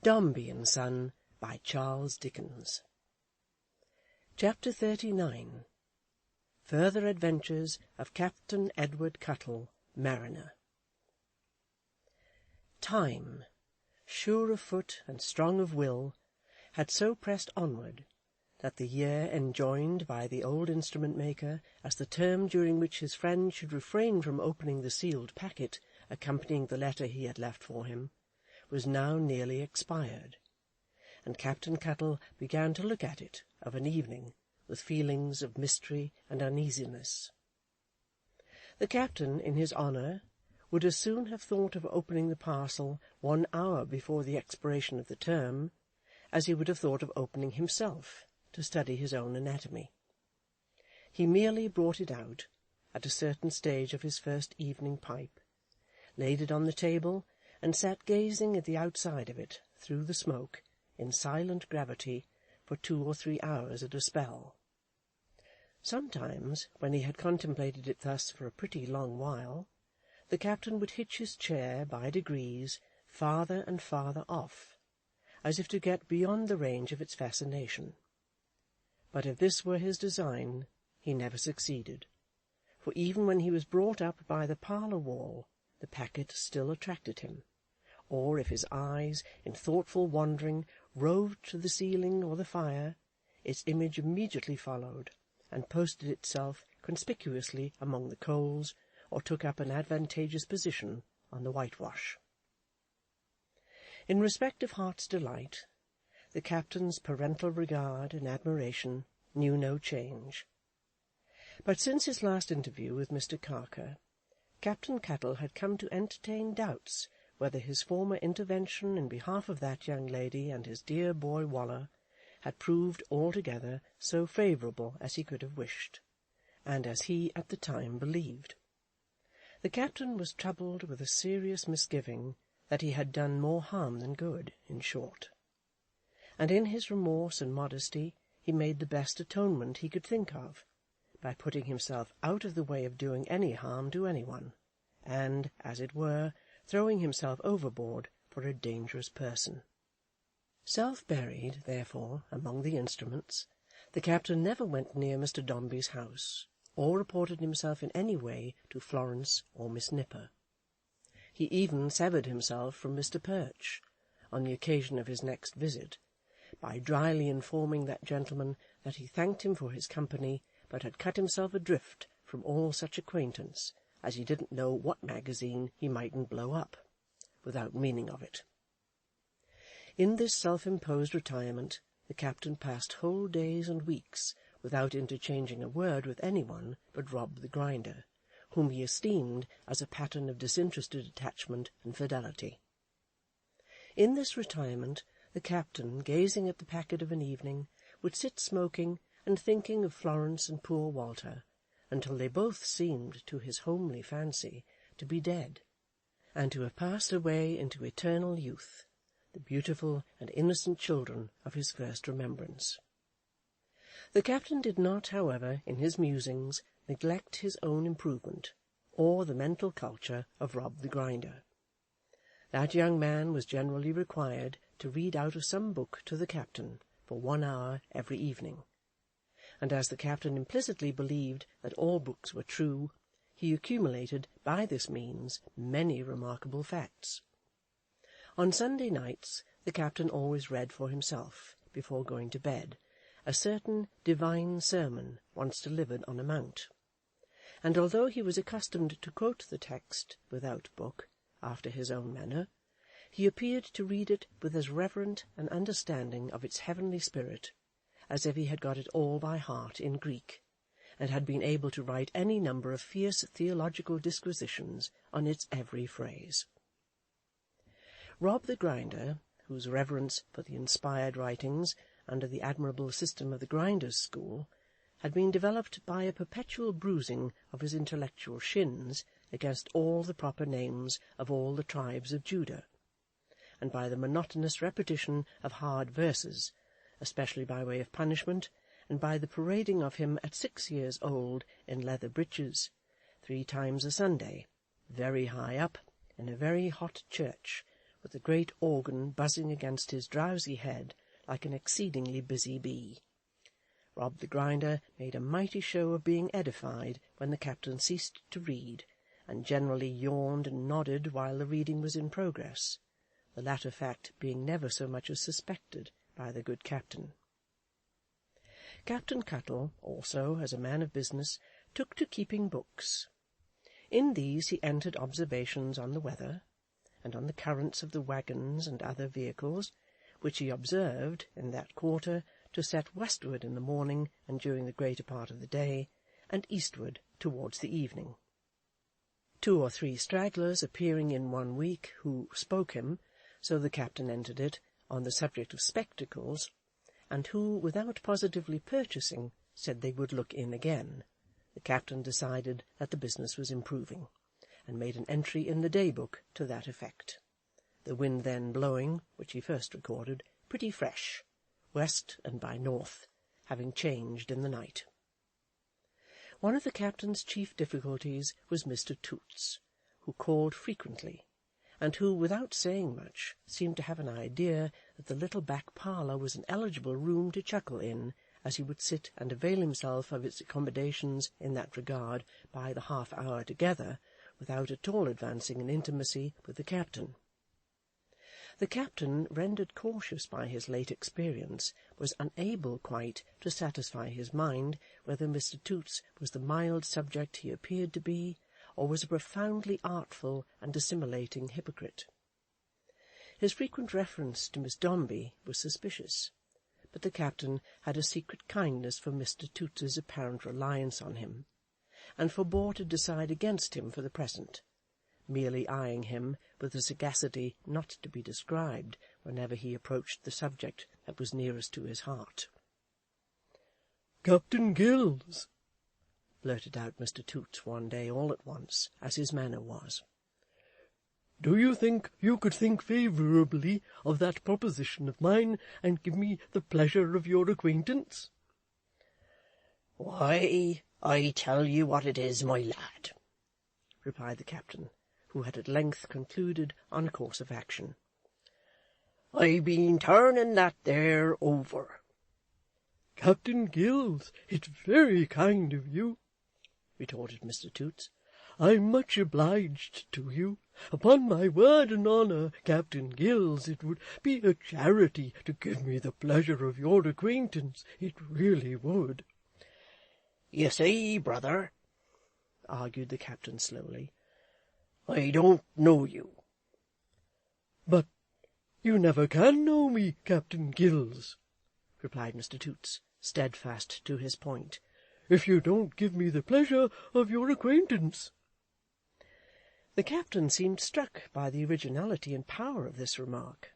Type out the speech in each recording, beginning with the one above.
Dombey and Son, by Charles Dickens. Chapter 39. Further Adventures of Captain Edward Cuttle, Mariner. Time, sure of foot and strong of will, had so pressed onward that the year enjoined by the old instrument-maker as the term during which his friend should refrain from opening the sealed packet accompanying the letter he had left for him was now nearly expired, and Captain Cuttle began to look at it of an evening with feelings of mystery and uneasiness. The captain, in his honour, would as soon have thought of opening the parcel 1 hour before the expiration of the term as he would have thought of opening himself to study his own anatomy. He merely brought it out at a certain stage of his first evening pipe, laid it on the table, and sat gazing at the outside of it through the smoke in silent gravity for 2 or 3 hours at a spell. Sometimes, when he had contemplated it thus for a pretty long while, the captain would hitch his chair by degrees farther and farther off, as if to get beyond the range of its fascination. But if this were his design, he never succeeded, for even when he was brought up by the parlour wall, the packet still attracted him, or if his eyes, in thoughtful wandering, roved to the ceiling or the fire, its image immediately followed, and posted itself conspicuously among the coals, or took up an advantageous position on the whitewash. In respect of Heart's Delight, the captain's parental regard and admiration knew no change. But since his last interview with Mr. Carker, Captain Cuttle had come to entertain doubts whether his former intervention in behalf of that young lady and his dear boy Waller had proved altogether so favourable as he could have wished, and as he at the time believed. The captain was troubled with a serious misgiving that he had done more harm than good, in short, and in his remorse and modesty he made the best atonement he could think of, by putting himself out of the way of doing any harm to any one, and, as it were, throwing himself overboard for a dangerous person. Self-buried, therefore, among the instruments, the captain never went near Mr. Dombey's house, or reported himself in any way to Florence or Miss Nipper. He even severed himself from Mr. Perch, on the occasion of his next visit, by dryly informing that gentleman that he thanked him for his company, but had cut himself adrift from all such acquaintance, as he didn't know what magazine he mightn't blow up, without meaning of it. In this self-imposed retirement the captain passed whole days and weeks without interchanging a word with any one but Rob the Grinder, whom he esteemed as a pattern of disinterested attachment and fidelity. In this retirement the captain, gazing at the packet of an evening, would sit smoking and thinking of Florence and poor Walter, until they both seemed, to his homely fancy, to be dead, and to have passed away into eternal youth, the beautiful and innocent children of his first remembrance. The captain did not, however, in his musings, neglect his own improvement, or the mental culture of Rob the Grinder. That young man was generally required to read out of some book to the captain for 1 hour every evening, and as the captain implicitly believed that all books were true, he accumulated by this means many remarkable facts. On Sunday nights the captain always read for himself, before going to bed, a certain divine sermon once delivered on a mount, and although he was accustomed to quote the text without book, after his own manner, he appeared to read it with as reverent an understanding of its heavenly spirit as if he had got it all by heart in Greek, and had been able to write any number of fierce theological disquisitions on its every phrase. Rob the Grinder, whose reverence for the inspired writings, under the admirable system of the Grinders' school, had been developed by a perpetual bruising of his intellectual shins against all the proper names of all the tribes of Judah, and by the monotonous repetition of hard verses, especially by way of punishment, and by the parading of him at 6 years old in leather breeches, 3 times a Sunday, very high up, in a very hot church, with the great organ buzzing against his drowsy head like an exceedingly busy bee. Rob the Grinder made a mighty show of being edified when the captain ceased to read, and generally yawned and nodded while the reading was in progress, the latter fact being never so much as suspected by the good captain. Captain Cuttle, also, as a man of business, took to keeping books. In these he entered observations on the weather, and on the currents of the waggons and other vehicles, which he observed, in that quarter, to set westward in the morning and during the greater part of the day, and eastward towards the evening. 2 or 3 stragglers appearing in one week, who spoke him, so the captain entered it, on the subject of spectacles, and who, without positively purchasing, said they would look in again, the captain decided that the business was improving, and made an entry in the day-book to that effect, the wind then blowing, which he first recorded, pretty fresh, west and by north, having changed in the night. One of the captain's chief difficulties was Mr. Toots, who called frequently, and who, without saying much, seemed to have an idea that the little back parlour was an eligible room to chuckle in, as he would sit and avail himself of its accommodations in that regard by the half-hour together, without at all advancing in intimacy with the captain. The captain, rendered cautious by his late experience, was unable quite to satisfy his mind whether Mr. Toots was the mild subject he appeared to be, or was a profoundly artful and dissimulating hypocrite. His frequent reference to Miss Dombey was suspicious, but the captain had a secret kindness for Mr. Toots's apparent reliance on him, and forbore to decide against him for the present, merely eyeing him with a sagacity not to be described whenever he approached the subject that was nearest to his heart. "Captain Gills," blurted out Mr. Toots one day all at once, as his manner was, "do you think you could think favourably of that proposition of mine, and give me the pleasure of your acquaintance?" "Why, I tell you what it is, my lad," replied the captain, who had at length concluded on a course of action. "I've been turning that there over." "Captain Gills, it's very kind of you," retorted Mr. Toots. "I'm much obliged to you. Upon my word and honour, Captain Gills, it would be a charity to give me the pleasure of your acquaintance. It really would." "You see, brother," argued the captain slowly, "I don't know you." "But you never can know me, Captain Gills," replied Mr. Toots, steadfast to his point, "if you don't give me the pleasure of your acquaintance." The captain seemed struck by the originality and power of this remark,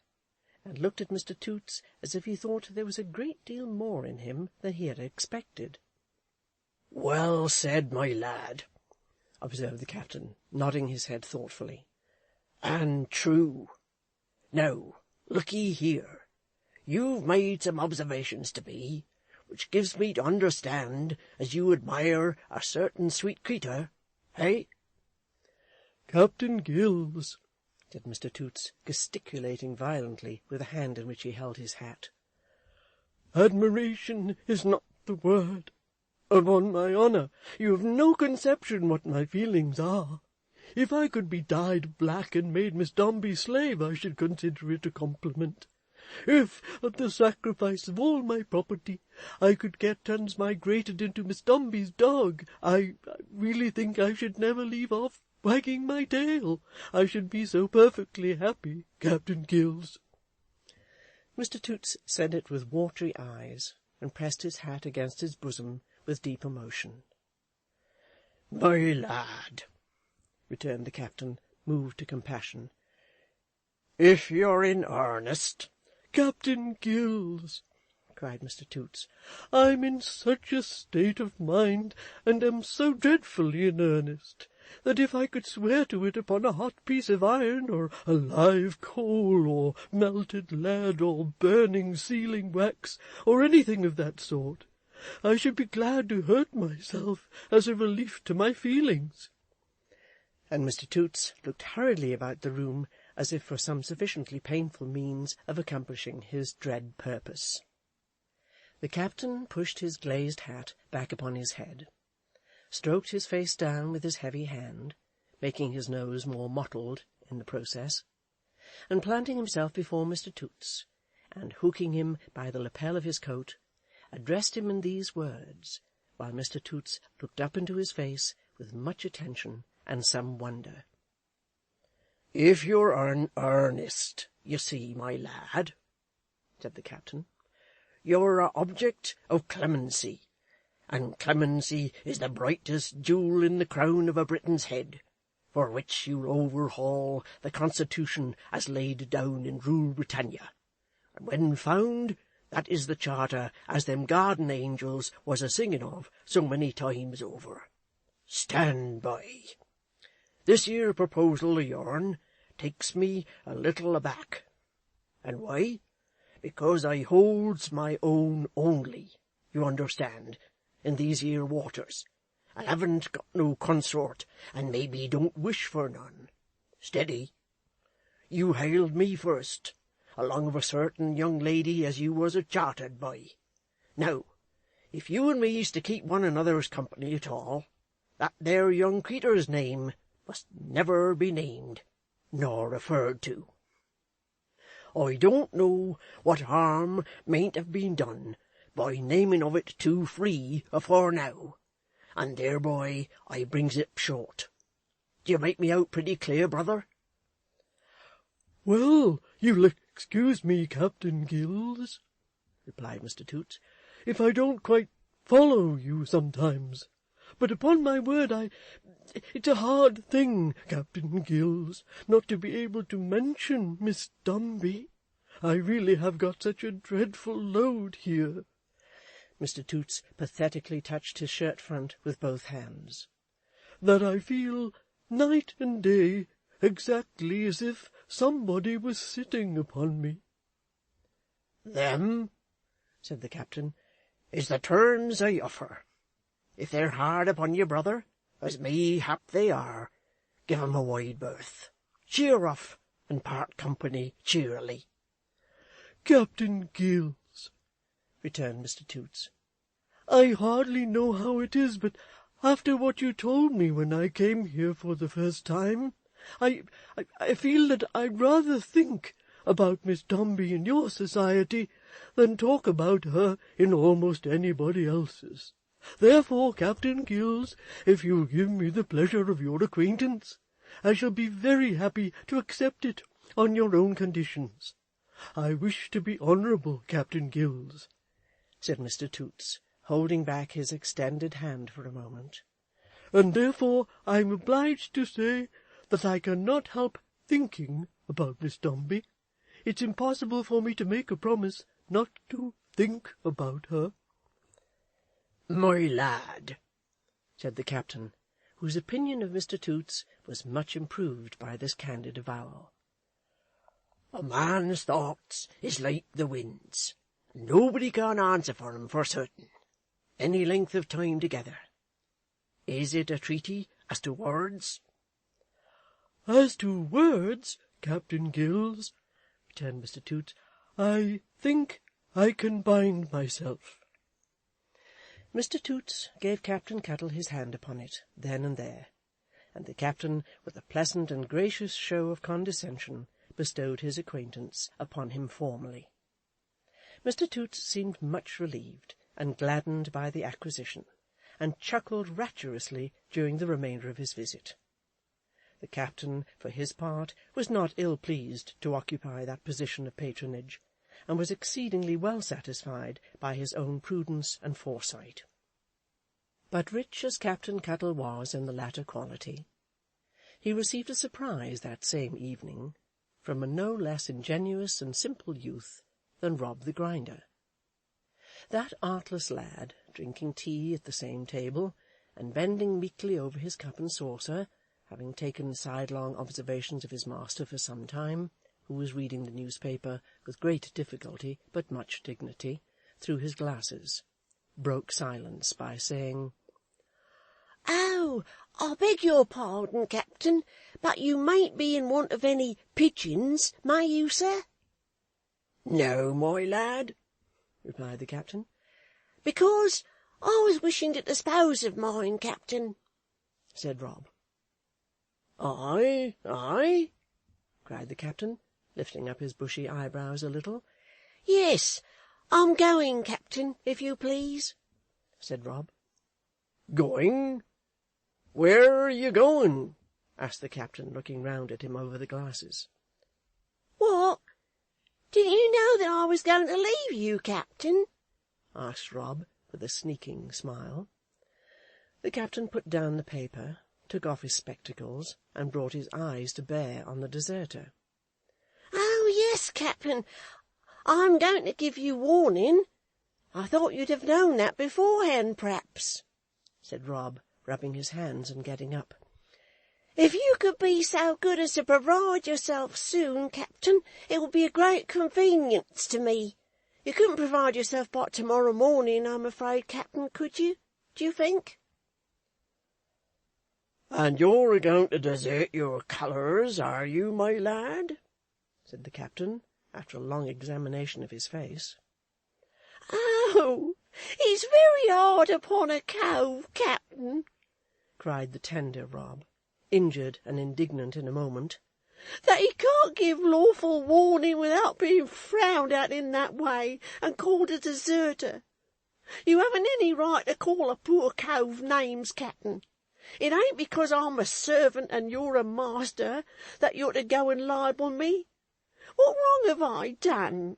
and looked at Mr. Toots as if he thought there was a great deal more in him than he had expected. "Well said, my lad," observed the captain, nodding his head thoughtfully, "and true. Now, look'ee here. You've made some observations to me, which gives me to understand as you admire a certain sweet creetur, eh?" "Captain Gills," said Mr. Toots, gesticulating violently with the hand in which he held his hat, "admiration is not the word. Upon my honour, you have no conception what my feelings are. If I could be dyed black and made Miss Dombey's slave, I should consider it a compliment. If, at the sacrifice of all my property, I could get transmigrated into Miss Dombey's dog, I really think I should never leave off wagging my tail. I should be so perfectly happy, Captain Gills." Mr. Toots said it with watery eyes, and pressed his hat against his bosom with deep emotion. "My lad," returned the captain, moved to compassion, "if you're in earnest—" "Captain Gills," cried Mr. Toots, "I'm in such a state of mind, and am so dreadfully in earnest, that if I could swear to it upon a hot piece of iron, or a live coal, or melted lead, or burning sealing wax, or anything of that sort, I should be glad to hurt myself as a relief to my feelings." And Mr. Toots looked hurriedly about the room, as if for some sufficiently painful means of accomplishing his dread purpose. The captain pushed his glazed hat back upon his head, stroked his face down with his heavy hand, making his nose more mottled in the process, and planting himself before Mr. Toots, and hooking him by the lapel of his coat, addressed him in these words, while Mr. Toots looked up into his face with much attention and some wonder. "If you're in earnest, you see, my lad," said the captain, "you're a object of clemency, and clemency is the brightest jewel in the crown of a Briton's head, for which you'll overhaul the constitution as laid down in Rule Britannia, and when found, that is the charter as them guardian angels was a-singing of so many times over. Stand by. This here proposal of yourn takes me a little aback. And why? Because I holds my own only, you understand, in these here waters, and haven't got no consort, and maybe don't wish for none. Steady. You hailed me first, along of a certain young lady as you was a-chartered by. Now, if you and me's to keep one another's company at all, that there young creetur's name must never be named, nor referred to. I don't know what harm mayn't have been done by naming of it too free afore now, and thereby I brings it short. Do you make me out pretty clear, brother?" "Well, you'll excuse me, Captain Gills," replied Mr. Toots, "if I don't quite follow you sometimes. But upon my word, it's a hard thing, Captain Gills, not to be able to mention Miss Dombey. I really have got such a dreadful load here." Mr. Toots pathetically touched his shirt-front with both hands. "That I feel night and day exactly as if somebody was sitting upon me." "Them," said the captain, "is the terms I offer. If they're hard upon you, brother, as mayhap they are, give 'em a wide berth. Cheer off, and part company cheerily." "Captain Gills," returned Mr. Toots, "I hardly know how it is, but after what you told me when I came here for the first time, I feel that I'd rather think about Miss Dombey in your society than talk about her in almost anybody else's. Therefore, Captain Gills, if you'll give me the pleasure of your acquaintance, I shall be very happy to accept it on your own conditions. I wish to be honourable, Captain Gills," said Mr. Toots, holding back his extended hand for a moment, "and therefore I am obliged to say that I cannot help thinking about Miss Dombey. It's impossible for me to make a promise not to think about her." "My lad," said the captain, whose opinion of Mr. Toots was much improved by this candid avowal, "a man's thoughts is like the wind's, and nobody can answer for 'em for certain, any length of time together. Is it a treaty as to words?" "As to words, Captain Gills," returned Mr. Toots, "I think I can bind myself." Mr. Toots gave Captain Cuttle his hand upon it, then and there, and the captain, with a pleasant and gracious show of condescension, bestowed his acquaintance upon him formally. Mr. Toots seemed much relieved and gladdened by the acquisition, and chuckled rapturously during the remainder of his visit. The captain, for his part, was not ill-pleased to occupy that position of patronage, and was exceedingly well satisfied by his own prudence and foresight. But rich as Captain Cuttle was in the latter quality, he received a surprise that same evening from a no less ingenuous and simple youth than Rob the Grinder. That artless lad, drinking tea at the same table, and bending meekly over his cup and saucer, having taken sidelong observations of his master for some time, who was reading the newspaper with great difficulty but much dignity through his glasses, broke silence by saying, "Oh, I beg your pardon, captain, but you mayn't be in want of any pigeons, may you, sir? No, my lad, replied the captain. Because I was wishing to dispose of mine, captain, said Rob. Aye, aye, cried the captain, lifting up his bushy eyebrows a little. Yes, I'm going, captain, if you please, said Rob. Going? Where are you going? Asked the captain, looking round at him over the glasses. What? Didn't you know that I was going to leave you, captain? Asked Rob, with a sneaking smile. The captain put down the paper, took off his spectacles, and brought his eyes to bear on the deserter. Oh, yes, captain, I'm going to give you warning. I thought you'd have known that beforehand, perhaps, said Rob, rubbing his hands and getting up. If you could be so good as to provide yourself soon, captain, it would be a great convenience to me. You couldn't provide yourself by tomorrow morning, I'm afraid, captain, could you? Do you think? And you're a-going to desert your colours, are you, my lad? Said the captain, after a long examination of his face. Oh, it's very hard upon a cove, captain, cried the tender Rob, injured and indignant in a moment, that he can't give lawful warning without being frowned at in that way and called a deserter. You haven't any right to call a poor cove names, captain. It ain't because I'm a servant and you're a master that you're to go and libel me. What wrong have I done?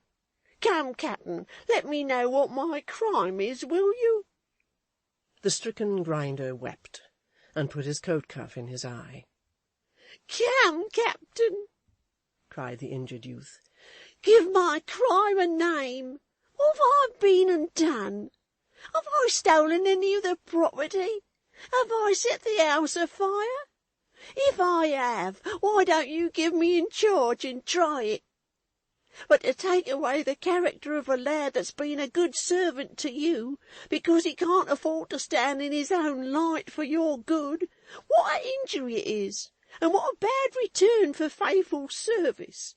Come, captain, let me know what my crime is, will you? The stricken Grinder wept, and put his coat-cuff in his eye. Come, captain, cried the injured youth. Give my crime a name. What have I been and done? Have I stolen any of the property? Have I set the house afire? If I have, why don't you give me in charge and try it? But to take away the character of a lad that's been a good servant to you, because he can't afford to stand in his own light for your good, what an injury it is, and what a bad return for faithful service.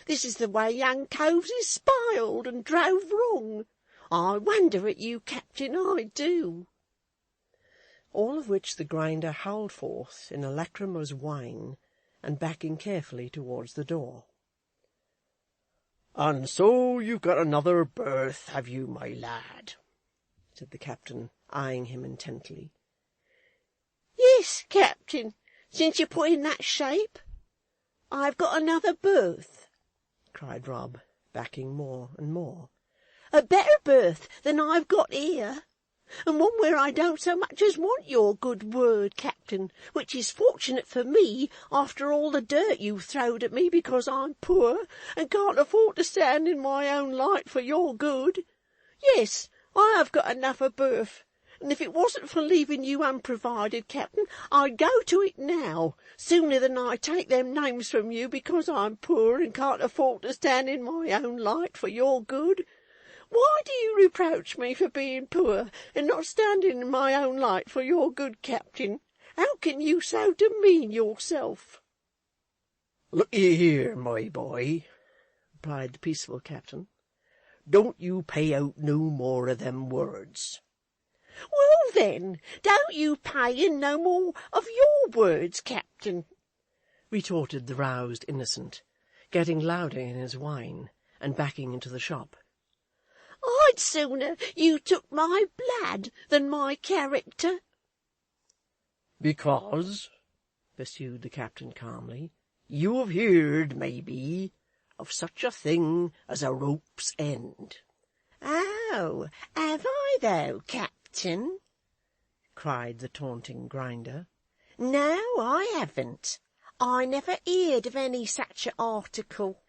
This is the way young coves is spiled and drove wrong. I wonder at you, captain, I do. All of which the Grinder howled forth in a lachrymose whine, and backing carefully towards the door. "And so you've got another berth, have you, my lad?" said the captain, eyeing him intently. "Yes, captain, since you put in that shape, I've got another berth," cried Rob, backing more and more. "A better berth than I've got here, and one where I don't so much as want your good word, captain, which is fortunate for me after all the dirt you throwed at me because I'm poor and can't afford to stand in my own light for your good. Yes, I have got enough of berth, and if it wasn't for leaving you unprovided, captain, I'd go to it now, sooner than I take them names from you because I'm poor and can't afford to stand in my own light for your good. Why do you reproach me for being poor and not standing in my own light for your good, captain? How can you so demean yourself?" "Look'ee here, my boy," replied the peaceful captain. "Don't you pay out no more of them words." "Well, then, don't you pay in no more of your words, captain," retorted the roused innocent, getting louder in his whine, and backing into the shop. "I'd sooner you took my blood than my character." "Because," pursued the captain calmly, "you have heard, maybe, of such a thing as a rope's end." "Oh, have I though, captain?" cried the taunting Grinder. "No, I haven't. I never heerd of any such a article."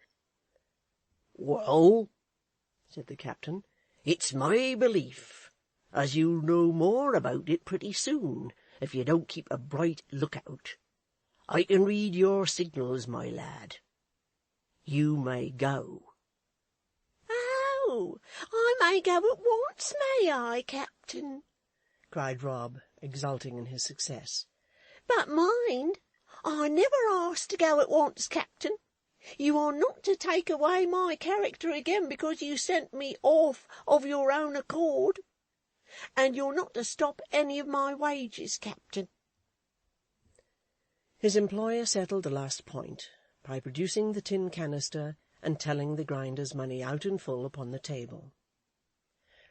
"Well," said the captain, "it's my belief as you'll know more about it pretty soon, if you don't keep a bright look-out. I can read your signals, my lad. You may go." "Oh, I may go at once, may I, captain?" cried Rob, exulting in his success. But mind, I never asked to go at once, Captain. You are not to take away my character again because you sent me off of your own accord. And you're not to stop any of my wages, Captain." His employer settled the last point by producing the tin canister and telling the grinder's money out in full upon the table.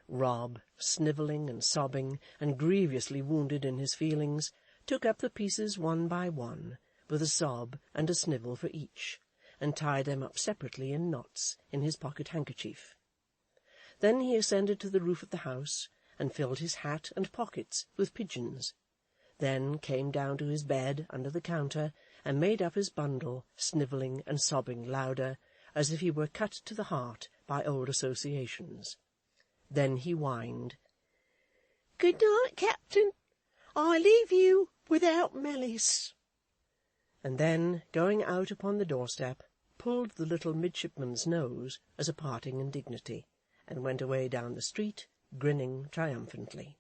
Rob, snivelling and sobbing, and grievously wounded in his feelings, took up the pieces one by one, with a sob and a snivel for each, and tied them up separately in knots in his pocket-handkerchief. Then he ascended to the roof of the house, and filled his hat and pockets with pigeons, then came down to his bed under the counter, and made up his bundle, snivelling and sobbing louder, as if he were cut to the heart by old associations. Then he whined, "Good night, Captain. I leave you without malice," and then, going out upon the doorstep, pulled the little midshipman's nose as a parting indignity, and went away down the street, grinning triumphantly.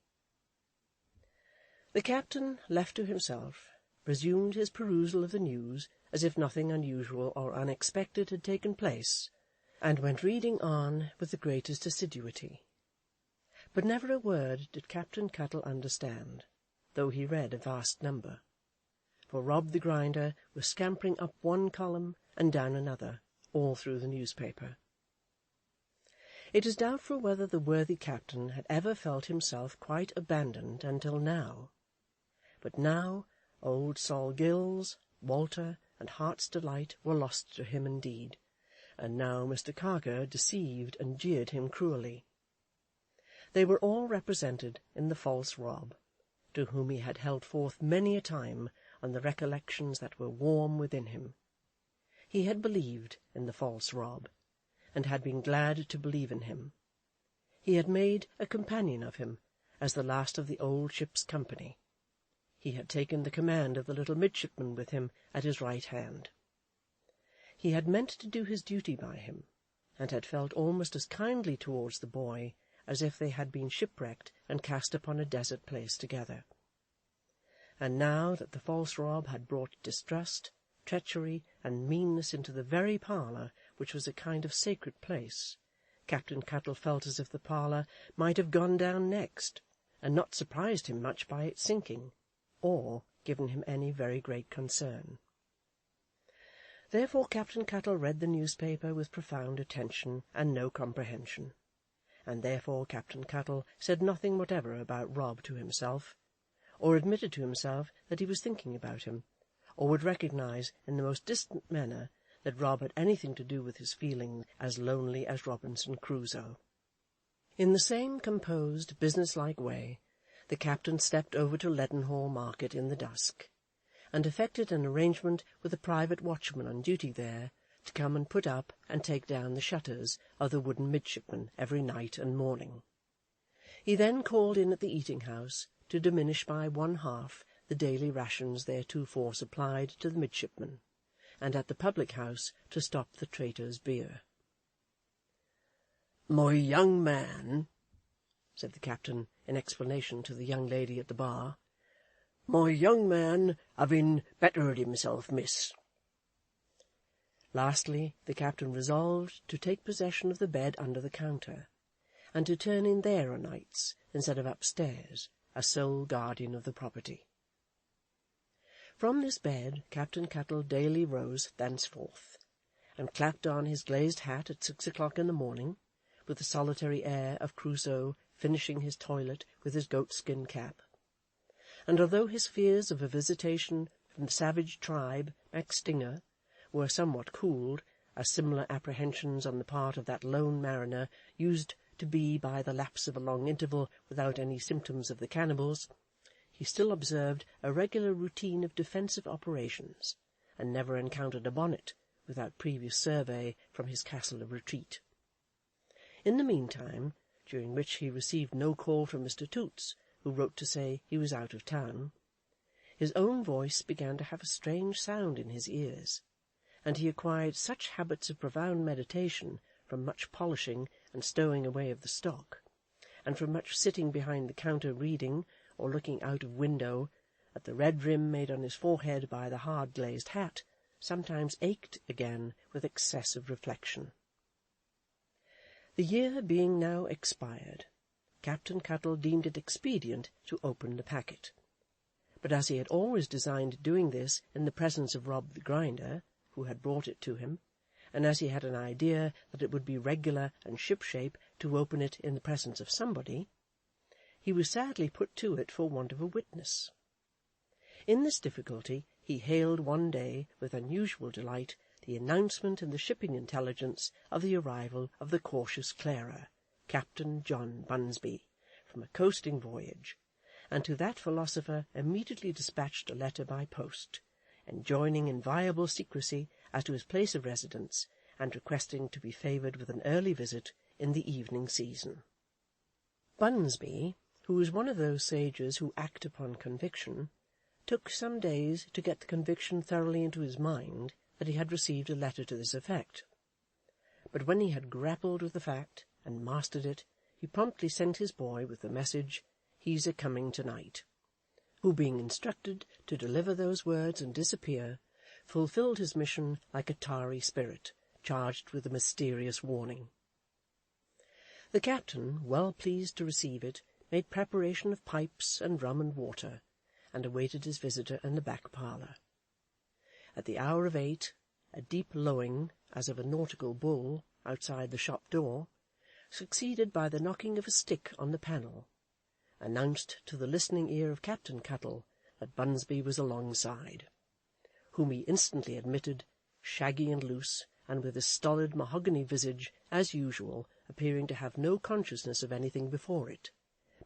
The captain, left to himself, resumed his perusal of the news as if nothing unusual or unexpected had taken place, and went reading on with the greatest assiduity. But never a word did Captain Cuttle understand, though he read a vast number, for Rob the Grinder was scampering up one column and down another, all through the newspaper. It is doubtful whether the worthy captain had ever felt himself quite abandoned until now. But now old Sol Gills, Walter, and Heart's Delight were lost to him indeed, and now Mr. Carker deceived and jeered him cruelly. They were all represented in the false Rob, to whom he had held forth many a time on the recollections that were warm within him. He had believed in the false Rob, and had been glad to believe in him. He had made a companion of him, as the last of the old ship's company. He had taken the command of the little midshipman with him at his right hand. He had meant to do his duty by him, and had felt almost as kindly towards the boy as if they had been shipwrecked and cast upon a desert place together. And now that the false Rob had brought distrust, treachery, and meanness into the very parlour, which was a kind of sacred place, Captain Cuttle felt as if the parlour might have gone down next, and not surprised him much by its sinking, or given him any very great concern. Therefore Captain Cuttle read the newspaper with profound attention and no comprehension, and therefore Captain Cuttle said nothing whatever about Rob to himself, or admitted to himself that he was thinking about him, or would recognise in the most distant manner that Rob had anything to do with his feeling as lonely as Robinson Crusoe. In the same composed, business-like way, the captain stepped over to Leadenhall Market in the dusk, and effected an arrangement with a private watchman on duty there to come and put up and take down the shutters of the wooden midshipman every night and morning. He then called in at the eating-house to diminish by 1/2 the daily rations theretofore supplied to the midshipmen, and at the public-house to stop the traitor's beer. "My young man," said the captain in explanation to the young lady at the bar, "my young man having bettered himself, miss." Lastly, the captain resolved to take possession of the bed under the counter, and to turn in there o' nights instead of upstairs, as sole guardian of the property. From this bed Captain Cuttle daily rose thenceforth, and clapped on his glazed hat at 6 o'clock in the morning, with the solitary air of Crusoe finishing his toilet with his goatskin cap. And although his fears of a visitation from the savage tribe Maxtinger were somewhat cooled, as similar apprehensions on the part of that lone mariner used to be by the lapse of a long interval without any symptoms of the cannibals, he still observed a regular routine of defensive operations, and never encountered a bonnet without previous survey from his castle of retreat. In the meantime, during which he received no call from Mr. Toots, who wrote to say he was out of town, his own voice began to have a strange sound in his ears, and he acquired such habits of profound meditation from much polishing and stowing away of the stock, and from much sitting behind the counter reading, or looking out of window, that the red rim made on his forehead by the hard glazed hat sometimes ached again with excessive reflection. The year being now expired, Captain Cuttle deemed it expedient to open the packet. But as he had always designed doing this in the presence of Rob the Grinder, who had brought it to him, and as he had an idea that it would be regular and ship-shape to open it in the presence of somebody, he was sadly put to it for want of a witness. In this difficulty he hailed one day with unusual delight the announcement in the shipping intelligence of the arrival of the cautious Clara, Captain John Bunsby, from a coasting voyage, and to that philosopher immediately dispatched a letter by post, enjoining inviolable secrecy as to his place of residence, and requesting to be favoured with an early visit in the evening season. Bunsby, who was one of those sages who act upon conviction, took some days to get the conviction thoroughly into his mind that he had received a letter to this effect. But when he had grappled with the fact and mastered it, he promptly sent his boy with the message, "He's a-coming to-night," who, being instructed to deliver those words and disappear, fulfilled his mission like a tarry spirit, charged with a mysterious warning. The captain, well pleased to receive it, made preparation of pipes and rum and water, and awaited his visitor in the back parlour. At the hour of 8, a deep lowing, as of a nautical bull, outside the shop door, succeeded by the knocking of a stick on the panel, announced to the listening ear of Captain Cuttle that Bunsby was alongside, whom he instantly admitted, shaggy and loose, and with his stolid mahogany visage, as usual, appearing to have no consciousness of anything before it,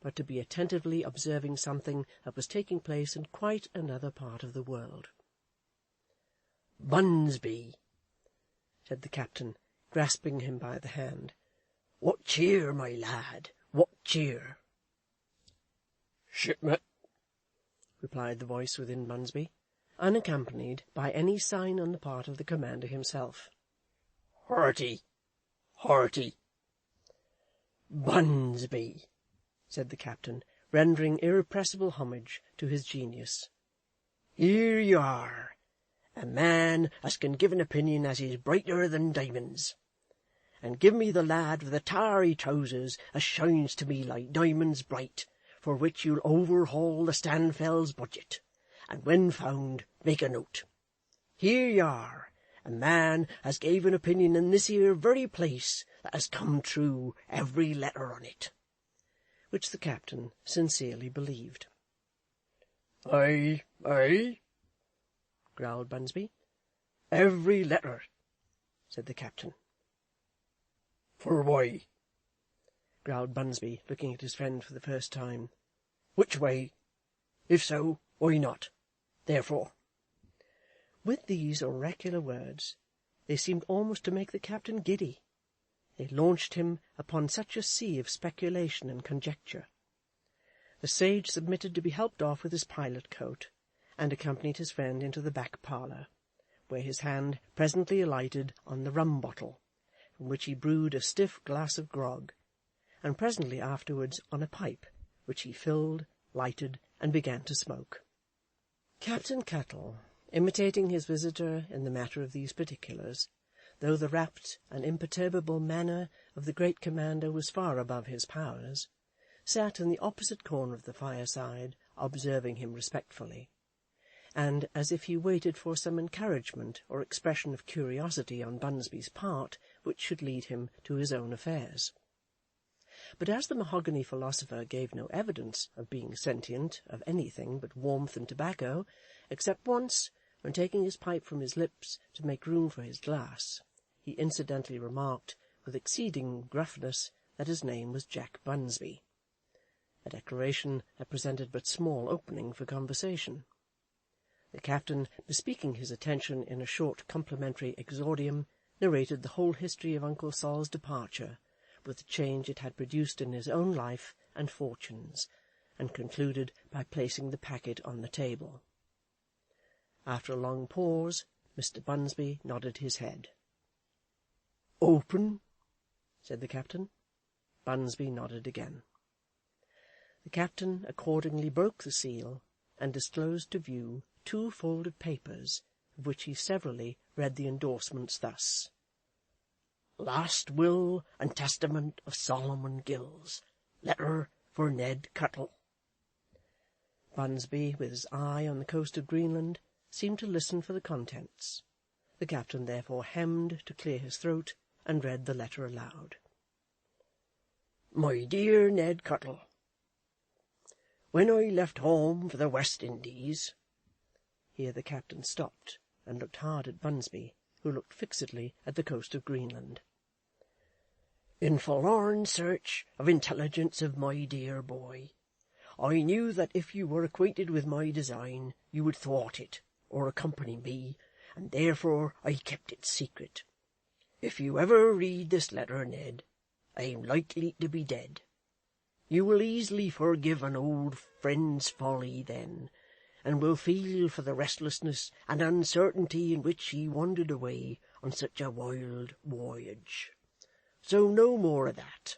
but to be attentively observing something that was taking place in quite another part of the world. "Bunsby," said the captain, grasping him by the hand, "what cheer, my lad, what cheer?" "Shipmate," replied the voice within Bunsby, unaccompanied by any sign on the part of the commander himself. "Hearty, hearty." "Bunsby," said the captain, rendering irrepressible homage to his genius, "here you are, a man as can give an opinion as is brighter than diamonds. And give me the lad with the tarry trousers as shines to me like diamonds bright, for which you'll overhaul the Stanfell's budget, and when found, make a note. Here you are, a man as gave an opinion in this here very place that has come true, every letter on it." Which the captain sincerely believed. "Aye, aye," growled Bunsby. "every letter," said the captain. "For why?" growled Bunsby, looking at his friend for the first time. "Which way? If so, why not? Therefore." With these oracular words, they seemed almost to make the captain giddy. They launched him upon such a sea of speculation and conjecture. The sage submitted to be helped off with his pilot coat, and accompanied his friend into the back parlour, where his hand presently alighted on the rum-bottle, from which he brewed a stiff glass of grog, and presently afterwards on a pipe, which he filled, lighted, and began to smoke. Captain Cuttle, imitating his visitor in the matter of these particulars, though the rapt and imperturbable manner of the great commander was far above his powers, sat in the opposite corner of the fireside, observing him respectfully, and as if he waited for some encouragement or expression of curiosity on Bunsby's part, which should lead him to his own affairs. But as the mahogany philosopher gave no evidence of being sentient of anything but warmth and tobacco, except once, when taking his pipe from his lips to make room for his glass, he incidentally remarked, with exceeding gruffness, that his name was Jack Bunsby, a declaration that presented but small opening for conversation. The captain, bespeaking his attention in a short complimentary exordium, narrated the whole history of Uncle Sol's departure, with the change it had produced in his own life and fortunes, and concluded by placing the packet on the table. After a long pause, Mr. Bunsby nodded his head. "Open?" said the captain. Bunsby nodded again. The captain accordingly broke the seal, and disclosed to view 2 folded papers, of which he severally read the endorsements thus: "Last Will and Testament of Solomon Gills. Letter for Ned Cuttle." Bunsby, with his eye on the coast of Greenland, seemed to listen for the contents. The captain therefore hemmed to clear his throat, and read the letter aloud. "My dear Ned Cuttle, when I left home for the West Indies—" Here the captain stopped, and looked hard at Bunsby, who looked fixedly at the coast of Greenland. "In forlorn search of intelligence of my dear boy, I knew that if you were acquainted with my design, you would thwart it, or accompany me, and therefore I kept it secret. If you ever read this letter, Ned, I am likely to be dead. You will easily forgive an old friend's folly then, and will feel for the restlessness and uncertainty in which he wandered away on such a wild voyage. So no more of that.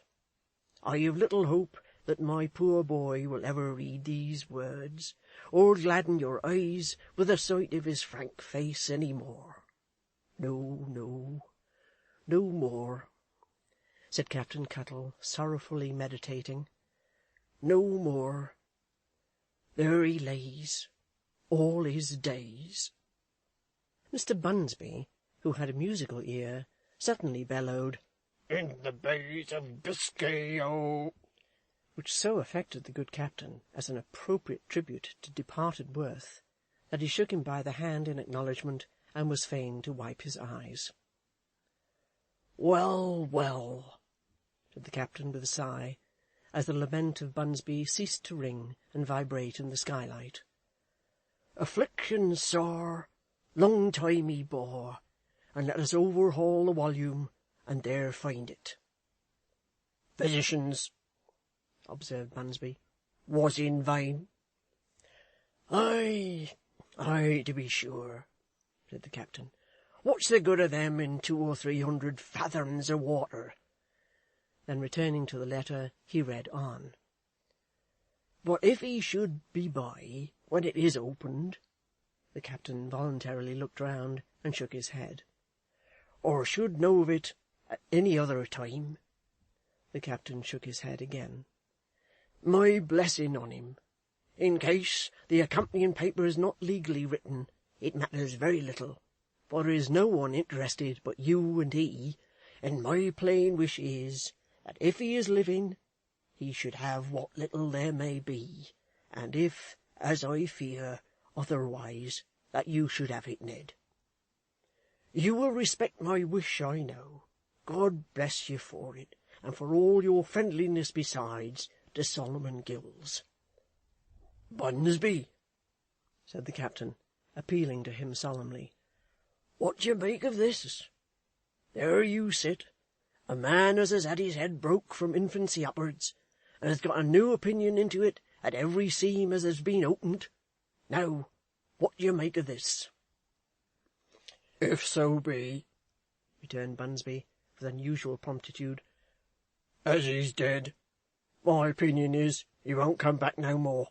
I have little hope that my poor boy will ever read these words, or gladden your eyes with the sight of his frank face any more. No, no, no more," said Captain Cuttle, sorrowfully meditating. "No more. There he lays, all his days." Mr. Bunsby, who had a musical ear, suddenly bellowed, "In the bays of Biscay, oh!" which so affected the good captain as an appropriate tribute to departed worth, that he shook him by the hand in acknowledgment, and was fain to wipe his eyes. "Well, well," said the captain with a sigh, as the lament of Bunsby ceased to ring and vibrate in the skylight. "Afflictions sore, long time he bore, and let us overhaul the volume, and there find it." "Physicians," observed Bunsby, "was in vain." Ay, to be sure," said the captain. "What's the good of them in 200 or 300 fathoms of water?" Then returning to the letter, he read on. "But if he should be by when it is opened," the captain involuntarily looked round and shook his head, "or should know of it at any other time," the captain shook his head again, "my blessing on him. In case the accompanying paper is not legally written, it matters very little, for there is no one interested but you and he, and my plain wish is, that if he is living, he should have what little there may be, and if, as I fear, otherwise, that you should have it, Ned. You will respect my wish, I know. God bless you for it, and for all your friendliness besides to Solomon Gills." "Bunsby," said the captain, appealing to him solemnly, "what do you make of this? There you sit, a man as has had his head broke from infancy upwards, and has got a new opinion into it at every seam as has been opened. Now, what do you make of this?" "If so be," returned Bunsby, with unusual promptitude, "as he's dead, my opinion is he won't come back no more.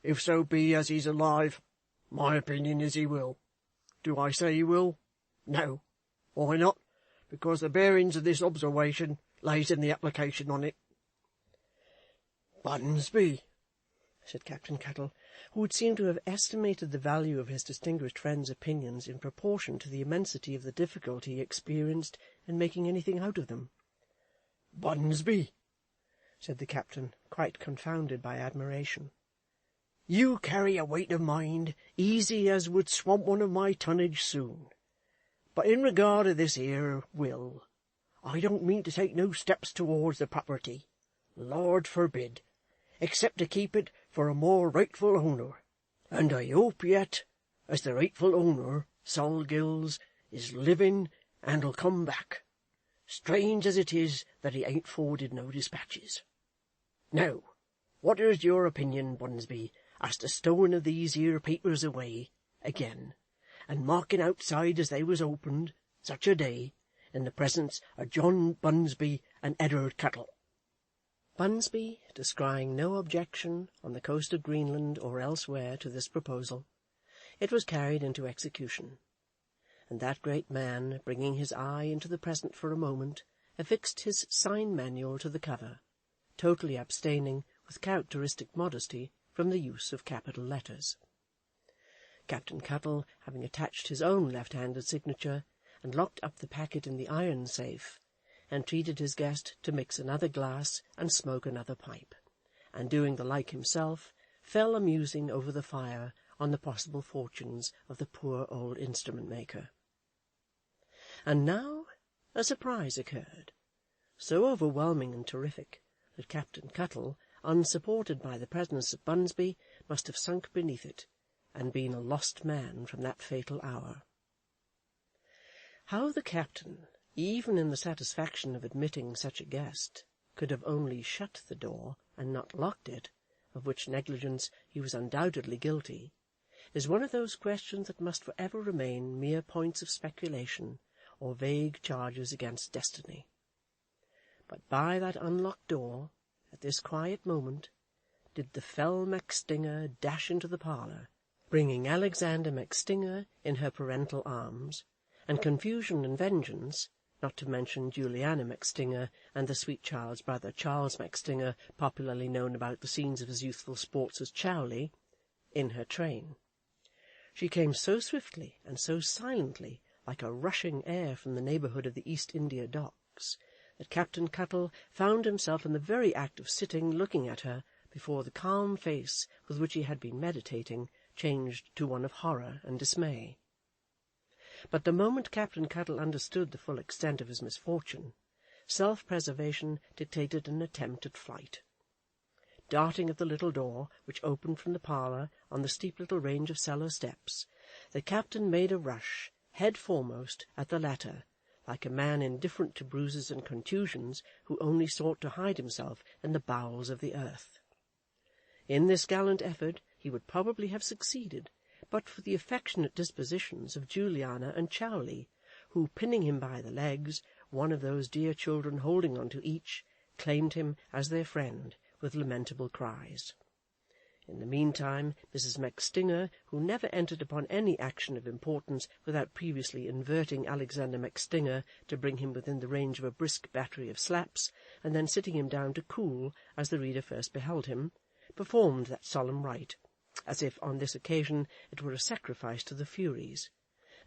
If so be as he's alive, my opinion is he will. Do I say he will? No. Why not? Because the bearings of this observation lays in the application on it." "Bunsby," said Captain Cuttle, who would seem to have estimated the value of his distinguished friend's opinions in proportion to the immensity of the difficulty he experienced in making anything out of them. "Bunsby," said the captain, quite confounded by admiration, "you carry a weight of mind easy as would swamp one of my tonnage soon. But in regard of this here will, I don't mean to take no steps towards the property, Lord forbid, except to keep it for a more rightful owner, and I hope yet as the rightful owner, Sol Gills, is living and'll come back, strange as it is that he ain't forwarded no dispatches. Now, what is your opinion, Bunsby, as to stowing of these here papers away again, and marking outside as they was opened, such a day, in the presence of John Bunsby and Ed'ard Cuttle?" Bunsby, descrying no objection on the coast of Greenland or elsewhere to this proposal, it was carried into execution, and that great man, bringing his eye into the present for a moment, affixed his sign-manual to the cover, totally abstaining, with characteristic modesty, from the use of capital letters. Captain Cuttle, having attached his own left-handed signature, and locked up the packet in the iron safe, entreated his guest to mix another glass and smoke another pipe, and doing the like himself, fell a-musing over the fire on the possible fortunes of the poor old instrument-maker. And now a surprise occurred, so overwhelming and terrific, that Captain Cuttle, unsupported by the presence of Bunsby, must have sunk beneath it, and been a lost man from that fatal hour. How the captain, even in the satisfaction of admitting such a guest, could have only shut the door and not locked it, of which negligence he was undoubtedly guilty, is one of those questions that must for ever remain mere points of speculation or vague charges against destiny. But by that unlocked door, at this quiet moment, did the fell MacStinger dash into the parlour, bringing Alexander MacStinger in her parental arms, and confusion and vengeance, not to mention Juliana MacStinger and the sweet child's brother Charles MacStinger, popularly known about the scenes of his youthful sports as Chowley, in her train. She came so swiftly and so silently, like a rushing air from the neighbourhood of the East India Docks, that Captain Cuttle found himself in the very act of sitting looking at her before the calm face with which he had been meditating changed to one of horror and dismay. But the moment Captain Cuttle understood the full extent of his misfortune, self-preservation dictated an attempt at flight. Darting at the little door, which opened from the parlour on the steep little range of cellar steps, the captain made a rush, head foremost, at the latter, like a man indifferent to bruises and contusions, who only sought to hide himself in the bowels of the earth. In this gallant effort he would probably have succeeded, but for the affectionate dispositions of Juliana and Chowley, who, pinning him by the legs, one of those dear children holding on to each, claimed him as their friend, with lamentable cries. In the meantime, Mrs. MacStinger, who never entered upon any action of importance without previously inverting Alexander MacStinger to bring him within the range of a brisk battery of slaps, and then sitting him down to cool, as the reader first beheld him, performed that solemn rite, as if on this occasion it were a sacrifice to the Furies,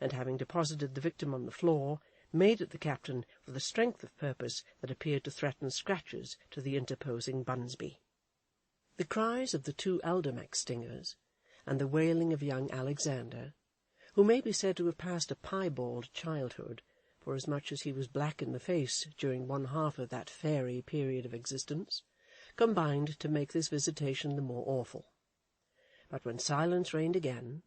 and having deposited the victim on the floor, made at the captain with a strength of purpose that appeared to threaten scratches to the interposing Bunsby. The cries of the two elder MacStingers, and the wailing of young Alexander, who may be said to have passed a piebald childhood, forasmuch as he was black in the face during one half of that fairy period of existence, combined to make this visitation the more awful. But when silence reigned again,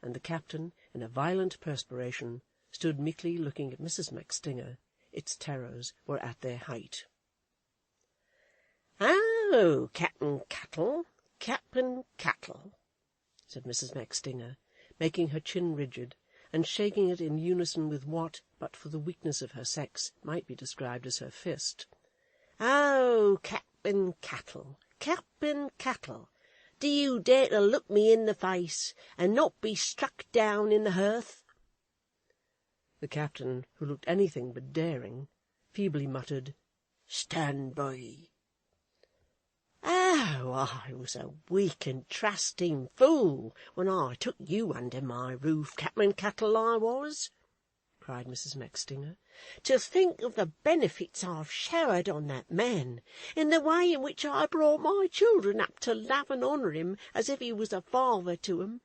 and the captain, in a violent perspiration, stood meekly looking at Mrs. MacStinger, its terrors were at their height. "Oh, Captain Cuttle, Captain Cuttle," said Mrs. MacStinger, making her chin rigid, and shaking it in unison with what, but for the weakness of her sex, might be described as her fist. "Oh, Captain Cuttle, Captain Cuttle, do you dare to look me in the face, and not be struck down in the hearth?" The captain, who looked anything but daring, feebly muttered, "Stand by." "Oh, I was a weak and trusting fool when I took you under my roof, Captain Cuttle, I was," cried Mrs. MacStinger. "To think of the benefits I've showered on that man, in the way in which I brought my children up to love and honour him as if he was a father to 'em,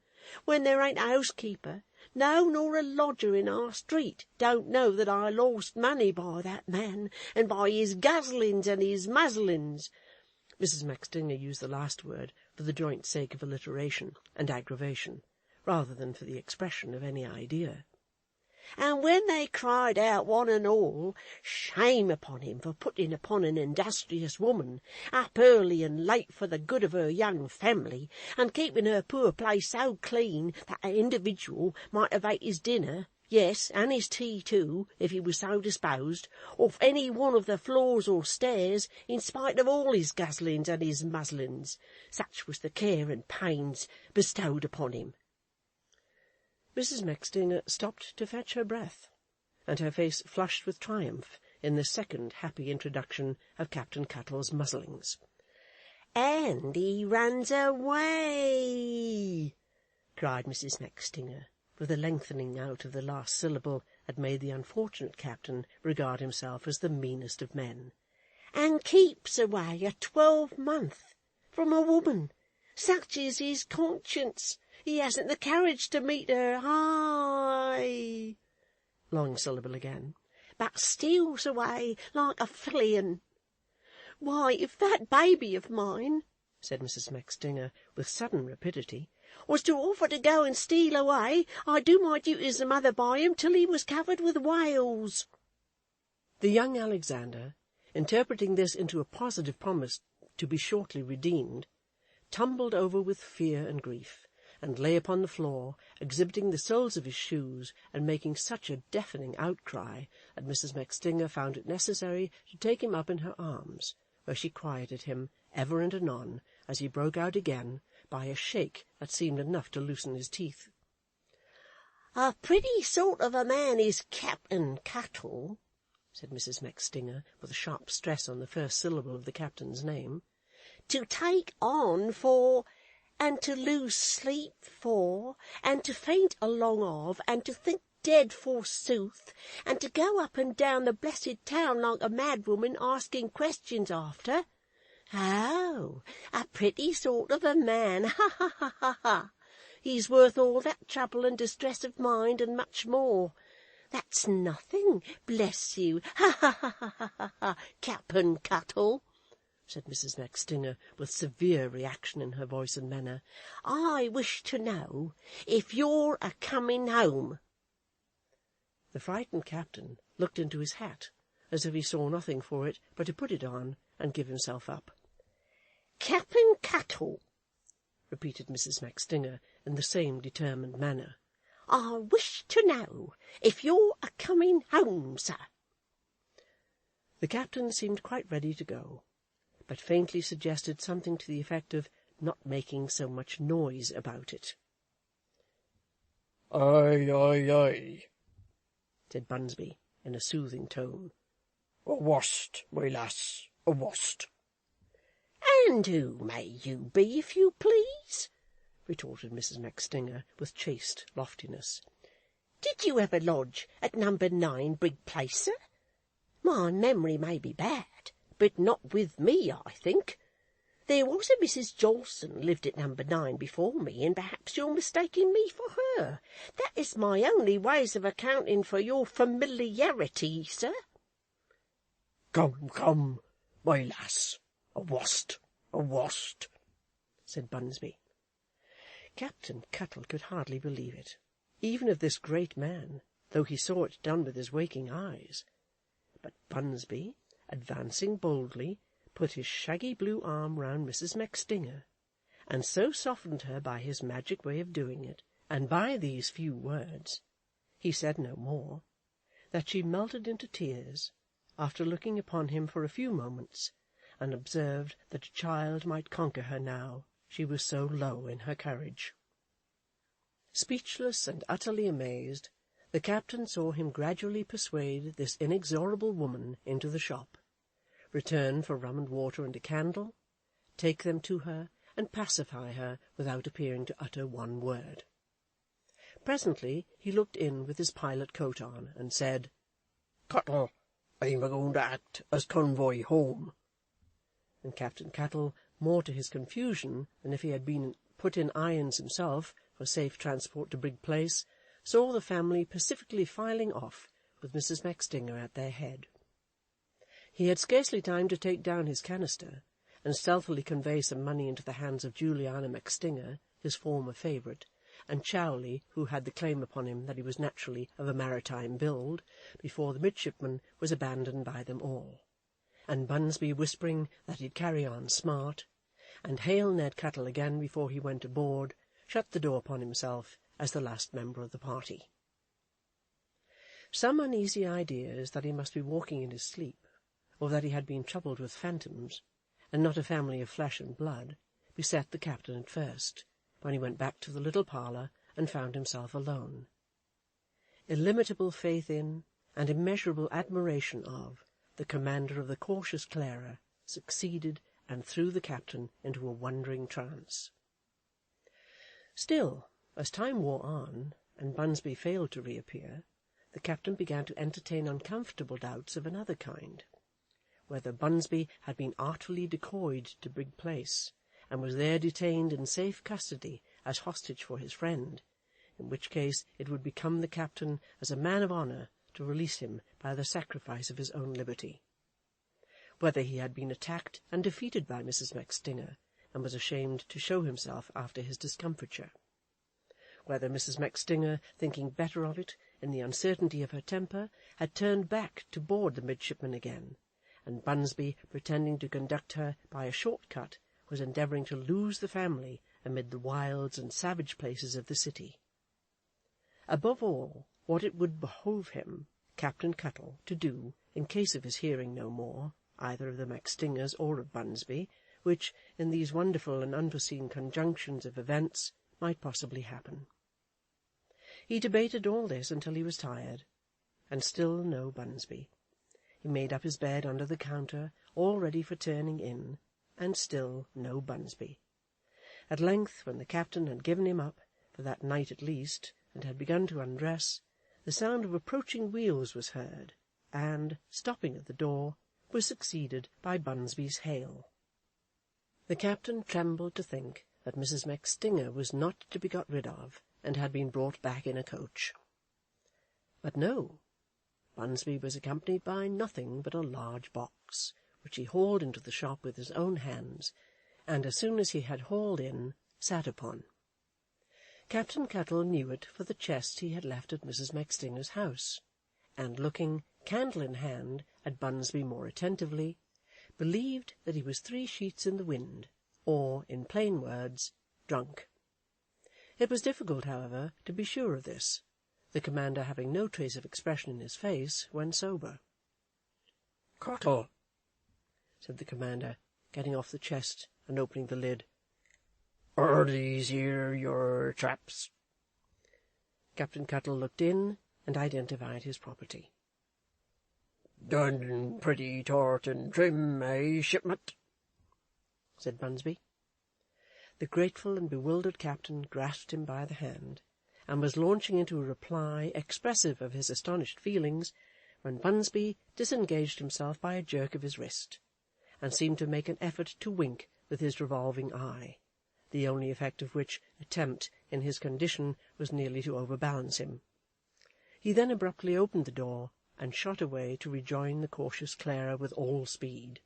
when there ain't a housekeeper, no, nor a lodger in our street don't know that I lost money by that man, and by his guzzlings and his muzzlings." Mrs. MacStinger used the last word for the joint sake of alliteration and aggravation, rather than for the expression of any idea. "And when they cried out one and all, shame upon him for putting upon an industrious woman, up early and late for the good of her young family, and keeping her poor place so clean that an individual might have ate his dinner, yes, and his tea too, if he was so disposed, off any one of the floors or stairs, in spite of all his guzzlings and his muslins. Such was the care and pains bestowed upon him. Mrs. MacStinger stopped to fetch her breath, and her face flushed with triumph in this second happy introduction of Captain Cuttle's muzzlings. "And he runs away!" cried Mrs. MacStinger, with a lengthening out of the last syllable that made the unfortunate captain regard himself as the meanest of men. "And keeps away a 12-month from a woman. Such is his conscience. He hasn't the courage to meet her. Aye!" Long syllable again. "But steals away like a filion. Why, if that baby of mine," said Mrs. MacStinger, with sudden rapidity, "was to offer to go and steal away, I'd do my duty as a mother by him till he was covered with wales." The young Alexander, interpreting this into a positive promise to be shortly redeemed, tumbled over with fear and grief, and lay upon the floor, exhibiting the soles of his shoes, and making such a deafening outcry that Mrs. MacStinger found it necessary to take him up in her arms, where she quieted him, ever and anon, as he broke out again, by a shake that seemed enough to loosen his teeth. "A pretty sort of a man is Captain Cuttle," said Mrs. MacStinger, with a sharp stress on the first syllable of the captain's name, "to take on for, and to lose sleep for, and to faint along of, and to think dead forsooth, and to go up and down the blessed town like a madwoman asking questions after. Oh, a pretty sort of a man, ha, ha, ha, ha, ha! He's worth all that trouble and distress of mind, and much more. That's nothing, bless you, ha, ha, ha, ha, ha, ha, ha, Cap'n Cuttle," said Mrs. MacStinger, with severe reaction in her voice and manner. "I wish to know if you're a-coming home." The frightened captain looked into his hat, as if he saw nothing for it but to put it on and give himself up. "Cap'n Cuttle," repeated Mrs. MacStinger in the same determined manner, "I wish to know if you're a-coming home, sir." The captain seemed quite ready to go, but faintly suggested something to the effect of not making so much noise about it. "Aye, aye, aye," said Bunsby, in a soothing tone. "Awast, my lass, awast." "And who may you be, if you please?" retorted Mrs. MacStinger, with chaste loftiness. "Did you ever lodge at number 9 Brig Place, sir? My memory may be bad, but not with me, I think. There was a Mrs. Jolson lived at number 9 before me, and perhaps you're mistaking me for her. That is my only ways of accounting for your familiarity, sir." "Come, come, my lass, awast, awast," said Bunsby. Captain Cuttle could hardly believe it, even of this great man, though he saw it done with his waking eyes. But Bunsby, advancing boldly, put his shaggy blue arm round Mrs. MacStinger, and so softened her by his magic way of doing it, and by these few words, he said no more, that she melted into tears, after looking upon him for a few moments, and observed that a child might conquer her now, she was so low in her courage. Speechless and utterly amazed, the captain saw him gradually persuade this inexorable woman into the shop, return for rum and water and a candle, take them to her, and pacify her without appearing to utter one word. Presently he looked in with his pilot coat on, and said, "Cuttle, I'm a-going to act as convoy home." And Captain Cuttle, more to his confusion than if he had been put in irons himself for safe transport to Brig Place, saw the family pacifically filing off, with Mrs. MacStinger at their head. He had scarcely time to take down his canister, and stealthily convey some money into the hands of Juliana MacStinger, his former favourite, and Chowley, who had the claim upon him that he was naturally of a maritime build, before the midshipman was abandoned by them all, and Bunsby whispering that he'd carry on smart, and hail Ned Cuttle again before he went aboard, shut the door upon himself as the last member of the party. Some uneasy ideas that he must be walking in his sleep, or that he had been troubled with phantoms, and not a family of flesh and blood, beset the captain at first, when he went back to the little parlour and found himself alone. Illimitable faith in, and immeasurable admiration of, the commander of the cautious Clara succeeded and threw the captain into a wondering trance. Still, as time wore on, and Bunsby failed to reappear, the captain began to entertain uncomfortable doubts of another kind. Whether Bunsby had been artfully decoyed to Brig Place, and was there detained in safe custody as hostage for his friend, in which case it would become the captain as a man of honour to release him by the sacrifice of his own liberty. Whether he had been attacked and defeated by Mrs. MacStinger, and was ashamed to show himself after his discomfiture. Whether Mrs. MacStinger, thinking better of it, in the uncertainty of her temper, had turned back to board the midshipman again, and Bunsby, pretending to conduct her by a short cut, was endeavouring to lose the family amid the wilds and savage places of the city. Above all, what it would behove him, Captain Cuttle, to do, in case of his hearing no more, either of the MacStingers or of Bunsby, which, in these wonderful and unforeseen conjunctions of events, might possibly happen. He debated all this until he was tired, and still no Bunsby. He made up his bed under the counter, all ready for turning in, and still no Bunsby. At length, when the captain had given him up, for that night at least, and had begun to undress, the sound of approaching wheels was heard, and, stopping at the door, was succeeded by Bunsby's hail. The captain trembled to think that Mrs. MacStinger was not to be got rid of, and had been brought back in a coach. But no, Bunsby was accompanied by nothing but a large box, which he hauled into the shop with his own hands, and as soon as he had hauled in, sat upon. Captain Cuttle knew it for the chest he had left at Mrs. MacStinger's house, and looking, candle in hand, at Bunsby more attentively, believed that he was 3 sheets in the wind, or, in plain words, drunk. It was difficult, however, to be sure of this, the commander having no trace of expression in his face when sober. "Cuttle," said the commander, getting off the chest and opening the lid. "Are these here your traps?" Captain Cuttle looked in and identified his property. "Done pretty taut and trim, eh, shipmate?" said Bunsby. The grateful and bewildered captain grasped him by the hand, and was launching into a reply expressive of his astonished feelings, when Bunsby disengaged himself by a jerk of his wrist, and seemed to make an effort to wink with his revolving eye, the only effect of which attempt in his condition was nearly to overbalance him. He then abruptly opened the door, and shot away to rejoin the cautious Clara with all speed,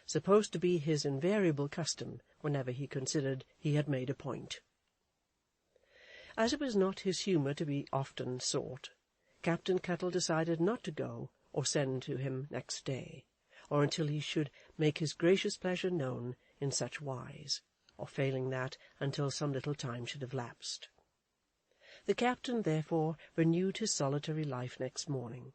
supposed to be his invariable custom whenever he considered he had made a point. As it was not his humour to be often sought, Captain Cuttle decided not to go or send to him next day, or until he should make his gracious pleasure known in such wise, or failing that, until some little time should have lapsed. The captain, therefore, renewed his solitary life next morning,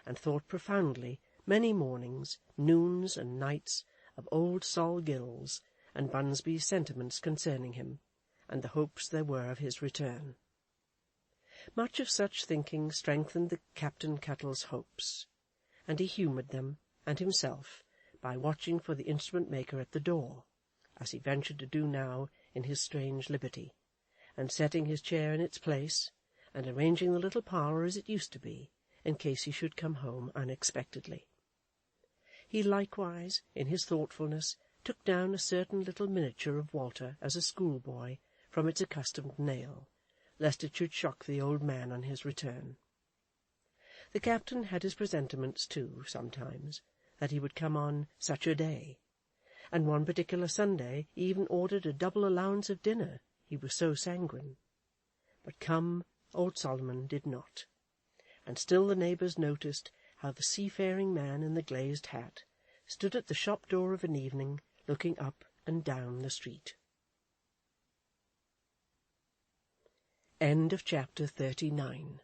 and thought profoundly many mornings, noons, and nights of old Sol Gills and Bunsby's sentiments concerning him, and the hopes there were of his return. Much of such thinking strengthened the Captain Cuttle's hopes, and he humoured them and himself by watching for the instrument-maker at the door, as he ventured to do now in his strange liberty, and setting his chair in its place, and arranging the little parlour as it used to be, in case he should come home unexpectedly. He likewise, in his thoughtfulness, took down a certain little miniature of Walter as a schoolboy from its accustomed nail, lest it should shock the old man on his return. The captain had his presentiments, too, sometimes, that he would come on such a day, and one particular Sunday even ordered a double allowance of dinner, he was so sanguine. But come, old Solomon did not, and still the neighbours noticed how the seafaring man in the glazed hat stood at the shop door of an evening, looking up and down the street. End of chapter 39.